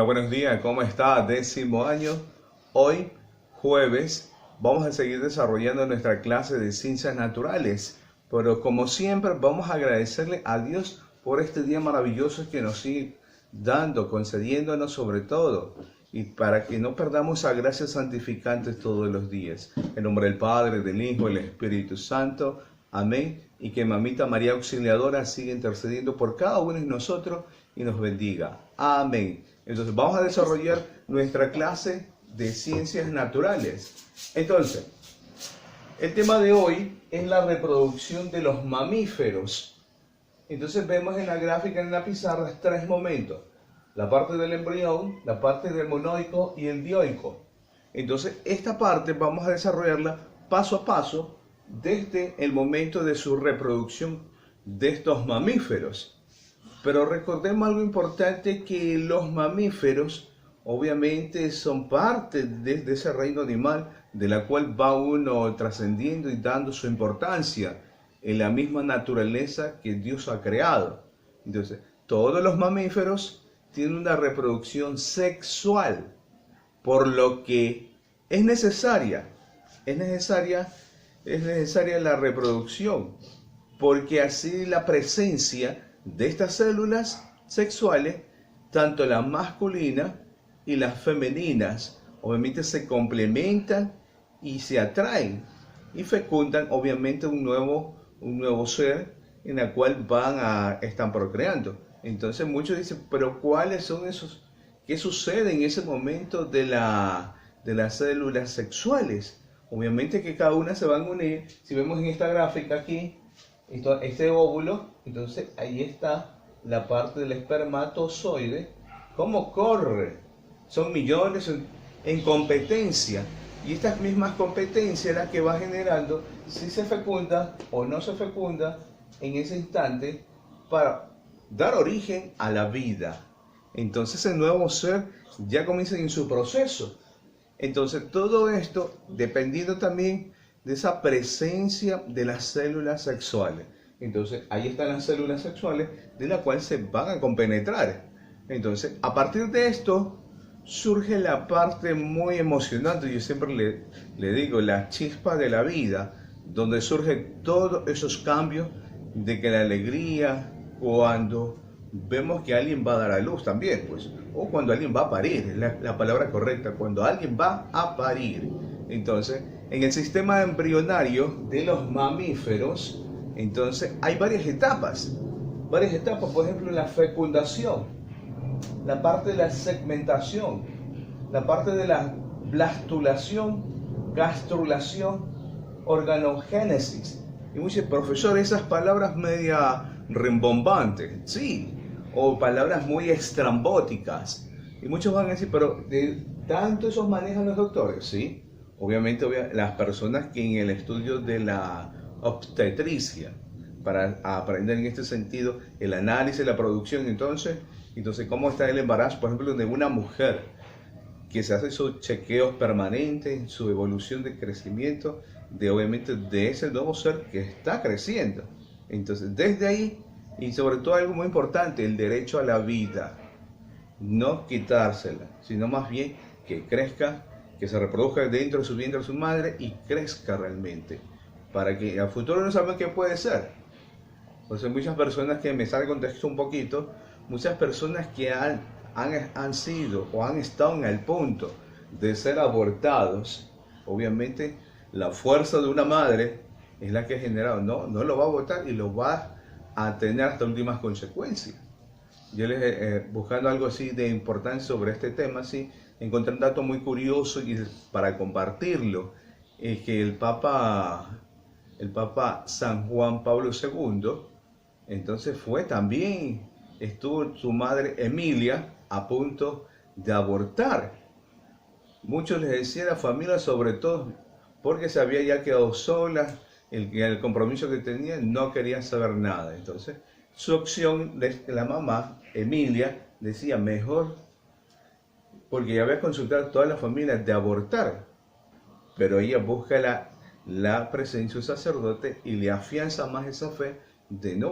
Buenos días, ¿cómo está? 10º año. Hoy, jueves, vamos a seguir desarrollando nuestra clase de ciencias naturales. Pero como siempre, vamos a agradecerle a Dios por este día maravilloso que nos sigue dando, concediéndonos sobre todo. Y para que no perdamos esa gracia santificante todos los días. En nombre del Padre, del Hijo y del Espíritu Santo. Amén. Y que Mamita María Auxiliadora siga intercediendo por cada uno de nosotros y nos bendiga. Amén. Entonces vamos a desarrollar nuestra clase de ciencias naturales. Entonces, el tema de hoy es la reproducción de los mamíferos. Entonces vemos en la gráfica, en la pizarra, 3 momentos. La parte del embrión, la parte del monoico y el dioico. Entonces esta parte vamos a desarrollarla paso a paso desde el momento de su reproducción de estos mamíferos. Pero recordemos algo importante, que los mamíferos obviamente son parte de ese reino animal de la cual va uno trascendiendo y dando su importancia en la misma naturaleza que Dios ha creado. Entonces, todos los mamíferos tienen una reproducción sexual, por lo que es necesaria la reproducción, porque así la presencia de estas células sexuales, tanto las masculinas y las femeninas, obviamente se complementan y se atraen y fecundan obviamente un nuevo ser en el cual están procreando. Entonces muchos dicen, pero ¿cuáles son esos? ¿Qué sucede en ese momento de las células sexuales? Obviamente que cada una se van a unir. Si vemos en esta gráfica aquí, este óvulo, entonces ahí está la parte del espermatozoide. ¿Cómo corre? Son millones en competencia. Y estas mismas competencias las que va generando si se fecunda o no se fecunda en ese instante para dar origen a la vida. Entonces el nuevo ser ya comienza en su proceso. Entonces todo esto dependiendo también de esa presencia de las células sexuales. Entonces ahí están las células sexuales de las cuales se van a compenetrar. Entonces a partir de esto surge la parte muy emocionante. Yo siempre le digo, la chispa de la vida, donde surgen todos esos cambios de que la alegría cuando vemos que alguien va a dar a luz también, pues, o cuando alguien va a parir, es la palabra correcta, cuando alguien va a parir. Entonces, en el sistema embrionario de los mamíferos, entonces hay varias etapas, por ejemplo, la fecundación, la parte de la segmentación, la parte de la blastulación, gastrulación, organogénesis. Y muchos profesores, esas palabras media rimbombantes, sí, o palabras muy estrambóticas. Y muchos van a decir, pero ¿de tanto esos manejan los doctores? Sí. Obviamente las personas que en el estudio de la obstetricia, para aprender en este sentido el análisis, la producción, entonces cómo está el embarazo, por ejemplo, de una mujer que se hace sus chequeos permanentes, su evolución de crecimiento, obviamente de ese nuevo ser que está creciendo. Entonces desde ahí, y sobre todo algo muy importante, el derecho a la vida, no quitársela, sino más bien que crezca, que se reproduzca dentro de su vientre de su madre y crezca realmente, para que a futuro no saben qué puede ser. Pues hay muchas personas que me sale el contexto un poquito, muchas personas que han sido o han estado en el punto de ser abortados. Obviamente la fuerza de una madre es la que ha generado, no lo va a abortar y lo va a tener hasta últimas consecuencias. Yo buscando algo así de importancia sobre este tema, sí, encontré un dato muy curioso y para compartirlo, es que el Papa San Juan Pablo II, entonces estuvo su madre Emilia a punto de abortar. Muchos les decía a la familia, sobre todo porque se había ya quedado sola, el compromiso que tenía, no quería saber nada. Entonces su opción, la mamá Emilia decía mejor, porque ya había consultado a toda la familia, de abortar, pero ella busca la presencia de un sacerdote y le afianza más esa fe de no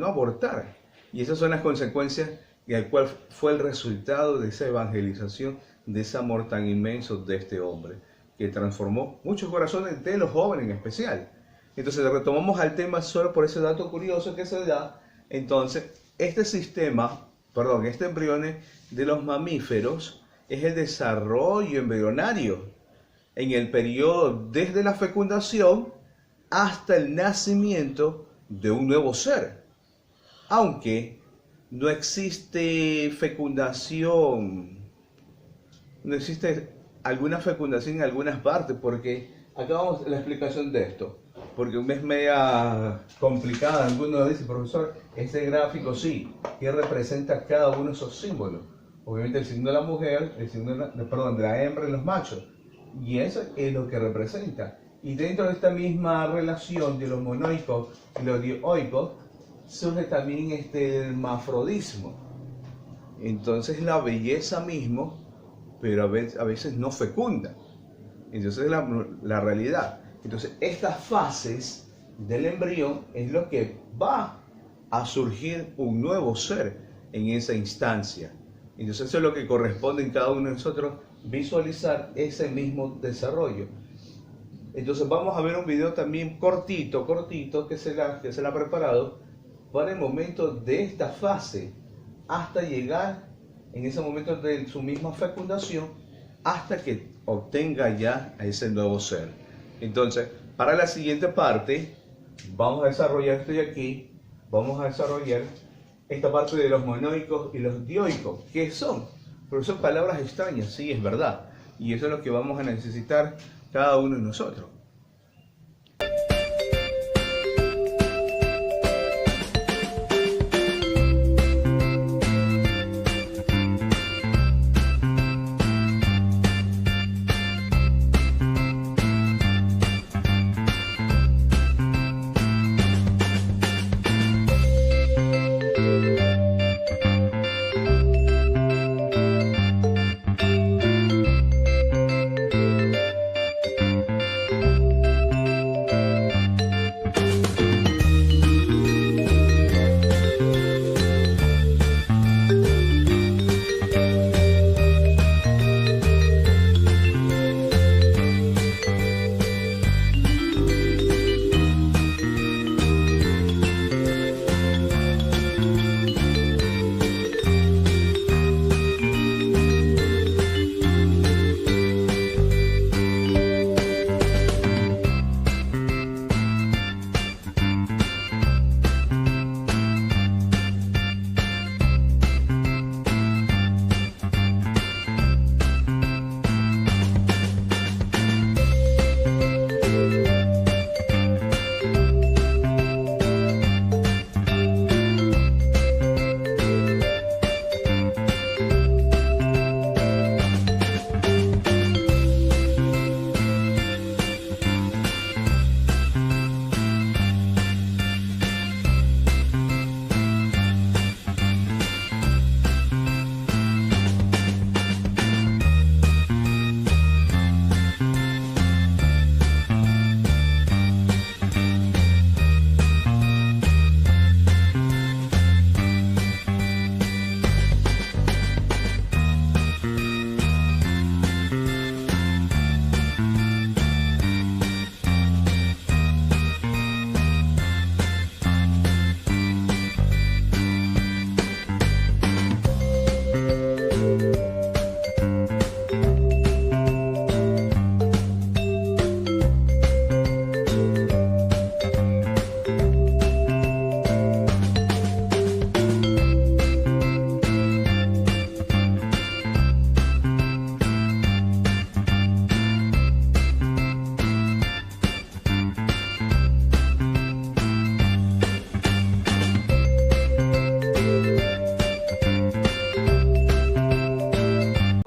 abortar. Y esas son las consecuencias y el cual fue el resultado de esa evangelización, de ese amor tan inmenso de este hombre, que transformó muchos corazones de los jóvenes en especial. Entonces retomamos al tema solo por ese dato curioso que se da. Entonces, este embrión de los mamíferos es el desarrollo embrionario en el periodo desde la fecundación hasta el nacimiento de un nuevo ser. Aunque no existe fecundación, no existe alguna fecundación en algunas partes, porque acá vamos a la explicación de esto, porque es media complicada. Algunos dicen, profesor, este gráfico sí, que representa cada uno de esos símbolos. Obviamente el signo de la mujer, el signo de la hembra y los machos, y eso es lo que representa. Y dentro de esta misma relación de los monoicos y los dioicos, surge también este hermafrodismo. Entonces la belleza mismo, pero a veces no fecunda. Entonces es la realidad. Entonces estas fases del embrión es lo que va a surgir un nuevo ser en esa instancia. Entonces eso es lo que corresponde en cada uno de nosotros, visualizar ese mismo desarrollo. Entonces vamos a ver un video también cortito que se le ha preparado para el momento de esta fase, hasta llegar en ese momento de su misma fecundación, hasta que obtenga ya a ese nuevo ser. Entonces, para la siguiente parte, vamos a desarrollar esto de aquí, vamos a desarrollar esta parte de los monoicos y los dioicos. ¿Qué son? Porque son palabras extrañas, sí, es verdad. Y eso es lo que vamos a necesitar cada uno de nosotros.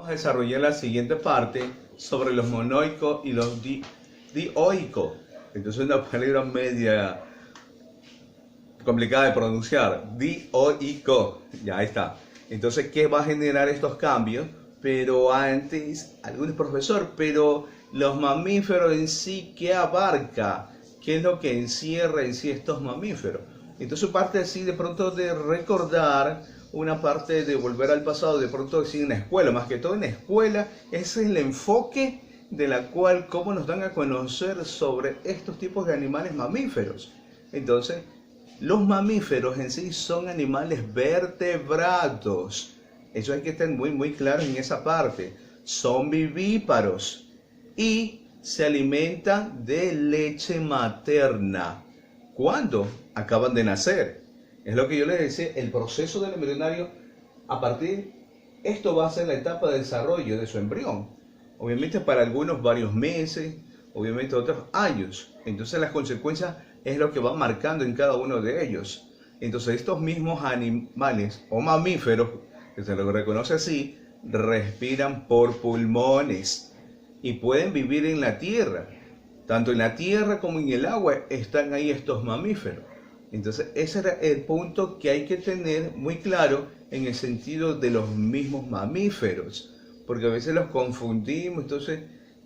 Desarrollar la siguiente parte sobre los monoicos y los dioicos. Entonces es una palabra media complicada de pronunciar. Dioico, ya está. Entonces, ¿qué va a generar estos cambios? Pero antes, algún profesor, pero los mamíferos en sí, ¿qué abarca? ¿Qué es lo que encierra en sí estos mamíferos? Entonces parte así de pronto de recordar una parte de volver al pasado, de pronto sí en la escuela, más que todo en la escuela, ese es el enfoque de la cual, cómo nos dan a conocer sobre estos tipos de animales mamíferos. Entonces, los mamíferos en sí son animales vertebrados. Eso hay que estar muy claro en esa parte. Son vivíparos y se alimentan de leche materna. ¿Cuándo? Acaban de nacer. Es lo que yo les decía, el proceso del embrionario, a partir, esto va a ser la etapa de desarrollo de su embrión. Obviamente para algunos varios meses, obviamente otros años. Entonces las consecuencias es lo que va marcando en cada uno de ellos. Entonces estos mismos animales o mamíferos, que se lo reconoce así, respiran por pulmones y pueden vivir en la tierra. Tanto en la tierra como en el agua están ahí estos mamíferos. Entonces ese era el punto que hay que tener muy claro en el sentido de los mismos mamíferos, porque a veces los confundimos, entonces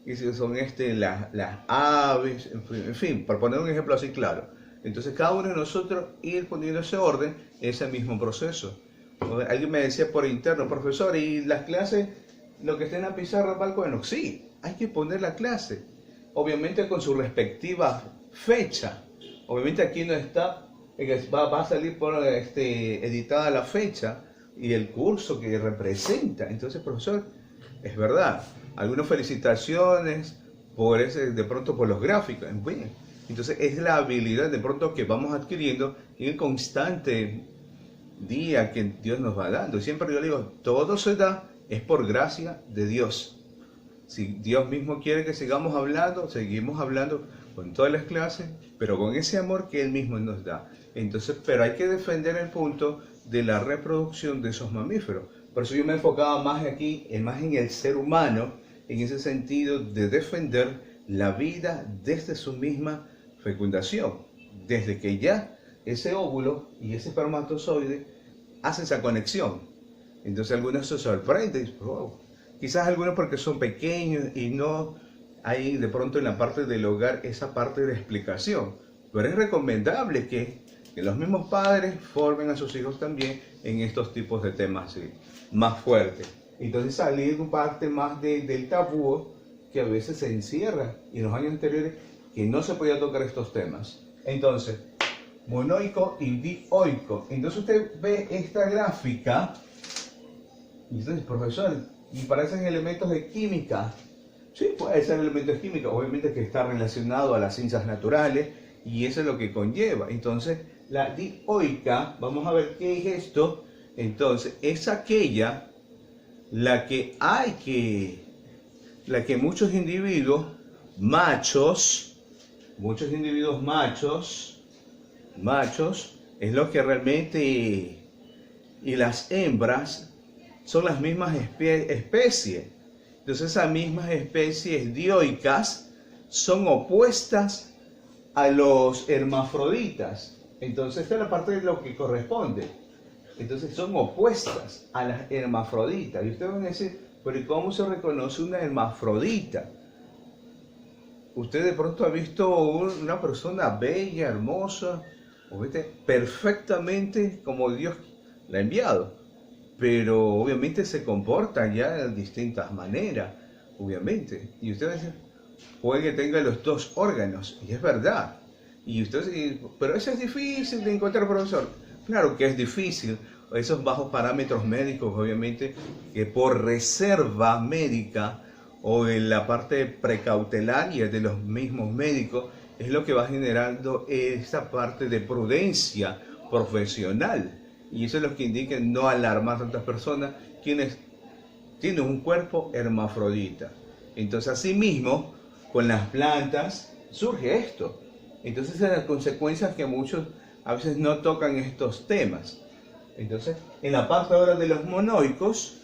y si son las aves, en fin, para poner un ejemplo así claro. Entonces cada uno de nosotros ir poniendo ese orden, ese mismo proceso. Alguien me decía por interno, profesor, ¿y las clases, lo que está en la pizarra va al cuaderno? Sí, hay que poner la clase, obviamente con su respectiva fecha. Obviamente aquí no está, va a salir por editada la fecha y el curso que representa. Entonces, profesor, es verdad, algunas felicitaciones por ese, de pronto por los gráficos. Bien, entonces es la habilidad de pronto que vamos adquiriendo en el constante día que Dios nos va dando. Siempre yo digo, todo se da es por gracia de Dios. Si Dios mismo quiere que sigamos hablando, seguimos hablando con todas las clases, pero con ese amor que Él mismo nos da. Entonces, pero hay que defender el punto de la reproducción de esos mamíferos. Por eso yo me enfocaba más aquí, más en el ser humano, en ese sentido de defender la vida desde su misma fecundación, desde que ya ese óvulo y ese espermatozoide hacen esa conexión. Entonces algunos se sorprenden, wow. Quizás algunos porque son pequeños y no hay de pronto en la parte del hogar esa parte de explicación, pero es recomendable que los mismos padres formen a sus hijos también en estos tipos de temas más fuertes. Entonces salir un parte más del tabú que a veces se encierra y en los años anteriores que no se podía tocar estos temas. Entonces, monoico y dioico. Entonces usted ve esta gráfica y entonces, profesor, y parecen elementos de química. Sí, puede ser elementos de química, obviamente que está relacionado a las ciencias naturales y eso es lo que conlleva. Entonces, la dioica, vamos a ver qué es esto. Entonces, es aquella la que muchos individuos machos, es lo que realmente, y las hembras son las mismas especies. Entonces esas mismas especies dioicas son opuestas a los hermafroditas. Entonces esta es la parte de lo que corresponde. Entonces son opuestas a las hermafroditas. Y ustedes van a decir, pero ¿y cómo se reconoce una hermafrodita? Usted de pronto ha visto una persona bella, hermosa, o ¿viste? Perfectamente como Dios la ha enviado. Pero obviamente se comportan ya de distintas maneras, obviamente. Y usted va a decir, puede que tenga los dos órganos, y es verdad. Y usted dice, pero eso es difícil de encontrar, profesor. Claro que es difícil. Esos bajos parámetros médicos, obviamente, que por reserva médica o en la parte precautelaria de los mismos médicos, es lo que va generando esa parte de prudencia profesional. Y eso es lo que indica no alarmar a tantas personas quienes tienen un cuerpo hermafrodita. Entonces, asimismo, con las plantas surge esto. Entonces, esas son las consecuencias que muchos a veces no tocan estos temas. Entonces, en la parte ahora de los monoicos,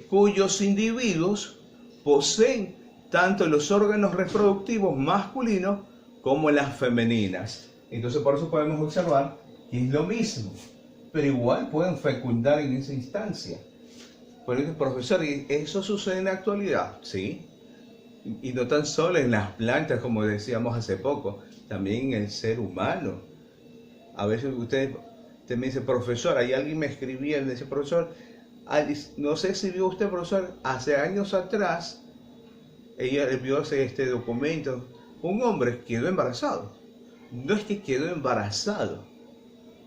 cuyos individuos poseen tanto los órganos reproductivos masculinos como las femeninas. Entonces, por eso podemos observar que es lo mismo, pero igual pueden fecundar en esa instancia. Pero, profesor, ¿y eso sucede en la actualidad? Sí. Y no tan solo en las plantas, como decíamos hace poco, también en el ser humano. A veces ustedes Usted me dice, profesor, ahí alguien me escribía, y me dice, profesor, no sé si vio usted, profesor, hace años atrás, ella vio este documento, un hombre quedó embarazado. No es que quedó embarazado,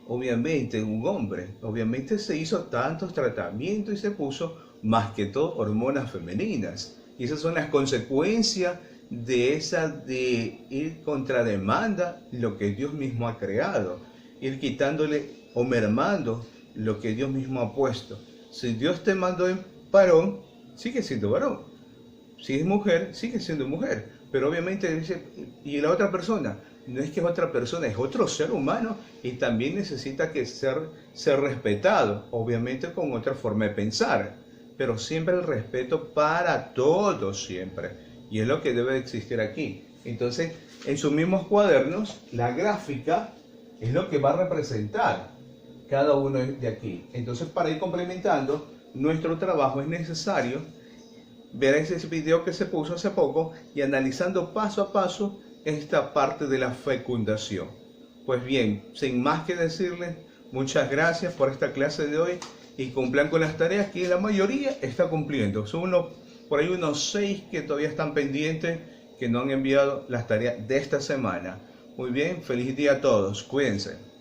obviamente un hombre, obviamente se hizo tantos tratamientos y se puso más que todo hormonas femeninas. Y esas son las consecuencias de ir contra demanda lo que Dios mismo ha creado, ir quitándole o mermando lo que Dios mismo ha puesto. Si Dios te mandó en varón, sigue siendo varón. Si es mujer, sigue siendo mujer. Pero obviamente dice, y la otra persona, no es que es otra persona, es otro ser humano y también necesita ser respetado, obviamente con otra forma de pensar, pero siempre el respeto para todos siempre. Y es lo que debe existir aquí. Entonces, en sus mismos cuadernos, la gráfica es lo que va a representar cada uno de aquí. Entonces, para ir complementando nuestro trabajo es necesario ver ese video que se puso hace poco y analizando paso a paso esta parte de la fecundación. Pues bien, sin más que decirles, muchas gracias por esta clase de hoy y cumplan con las tareas que la mayoría está cumpliendo. Son por ahí unos 6 que todavía están pendientes, que no han enviado las tareas de esta semana. Muy bien, feliz día a todos, cuídense.